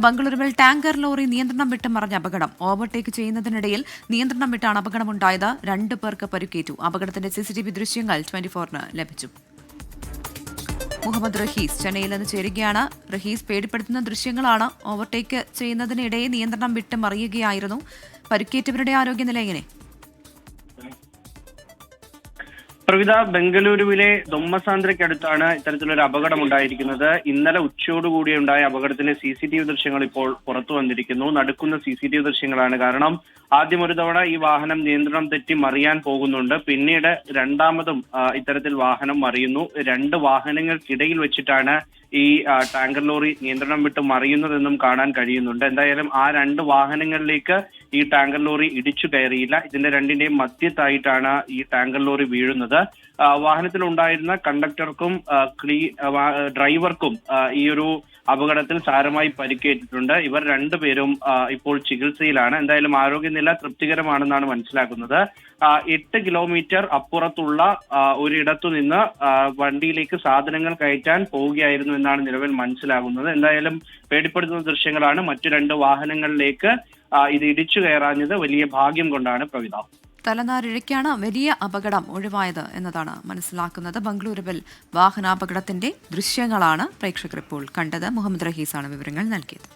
ബംഗളൂരുവിൽ tanker lorry നിയന്ത്രണം വിട്ട് മറിഞ്ഞ അപകടം. ഓവർടേക്ക് ചെയ്യുന്നതിനിടയിൽ നിയന്ത്രണം വിട്ടാണ് അപകടമുണ്ടായത്. 2 പേർക്ക് പരിക്കേറ്റു. അപകടത്തിന്റെ CCTV ദൃശ്യങ്ങൾ 24-ന് ലഭിച്ചു. മുഹമ്മദ് റഹീസ് ചെന്നൈയിൽ നിന്ന് ചേരുകയാണ്. റഹീസ്, പേടിപ്പെടുത്തുന്ന ദൃശ്യങ്ങളാണ്. ഓവർടേക്ക് ചെയ്യുന്നതിനിടെ നിയന്ത്രണം വിട്ട് മറിയുകയായിരുന്നു. പരിക്കേറ്റവരുടെ ആരോഗ്യനില എങ്ങനെ? പ്രവിധ, ബംഗളൂരുവിലെ ദൊമ്മസാന്ദ്രയ്ക്കടുത്താണ് ഇത്തരത്തിലൊരു അപകടം ഉണ്ടായിരിക്കുന്നത്. ഇന്നലെ ഉച്ചയോടുകൂടി ഉണ്ടായ അപകടത്തിന്റെ CCTV ദൃശ്യങ്ങൾ ഇപ്പോൾ പുറത്തു വന്നിരിക്കുന്നു. നടക്കുന്ന CCTV ദൃശ്യങ്ങളാണ്. കാരണം ആദ്യം ഒരു തവണ ഈ വാഹനം നിയന്ത്രണം തെറ്റി മറിയാൻ പോകുന്നുണ്ട്. പിന്നീട് രണ്ടാമതും ഇത്തരത്തിൽ വാഹനം മറിയുന്നു. 2 വാഹനങ്ങൾക്കിടയിൽ വെച്ചിട്ടാണ് ഈ ടാങ്കർ ലോറി നിയന്ത്രണം വിട്ട് മറിയുന്നതെന്നും കാണാൻ കഴിയുന്നുണ്ട്. എന്തായാലും ആ 2 വാഹനങ്ങളിലേക്ക് ഈ ടാങ്കർ ലോറി ഇടിച്ചു കയറിയില്ല. ഇതിന്റെ രണ്ടിന്റെയും മധ്യത്തായിട്ടാണ് ഈ ടാങ്കർ ലോറി വീഴുന്നത്. വാഹനത്തിലുണ്ടായിരുന്ന കണ്ടക്ടർക്കും ഡ്രൈവർക്കും ഈ ഒരു അപകടത്തിൽ സാരമായി പരിക്കേറ്റിട്ടുണ്ട്. ഇവർ 2 പേരും ഇപ്പോൾ ചികിത്സയിലാണ്. എന്തായാലും ആരോഗ്യനില തൃപ്തികരമാണെന്നാണ് മനസ്സിലാക്കുന്നത്. 8 കിലോമീറ്റർ അപ്പുറത്തുള്ള ഒരിടത്തു നിന്ന് വണ്ടിയിലേക്ക് സാധനങ്ങൾ കയറ്റാൻ പോവുകയായിരുന്നു എന്നാണ് നിലവിൽ മനസ്സിലാകുന്നത്. എന്തായാലും പേടിപ്പെടുത്തുന്ന ദൃശ്യങ്ങളാണ്. മറ്റു 2 വാഹനങ്ങളിലേക്ക് ഇത് ഇടിച്ചു കയറാഞ്ഞത് വലിയ ഭാഗ്യം കൊണ്ടാണ് പ്രവിധ. തലനാരിഴയ്ക്കാണ് വലിയ അപകടം ഒഴിവായത് എന്നതാണ് മനസ്സിലാക്കുന്നത്. ബംഗളൂരുവിൽ വാഹനാപകടത്തിന്റെ ദൃശ്യങ്ങളാണ് പ്രേക്ഷകർ ഇപ്പോൾ കണ്ടത്. മുഹമ്മദ് റഹീസാണ് വിവരങ്ങൾ നൽകിയത്.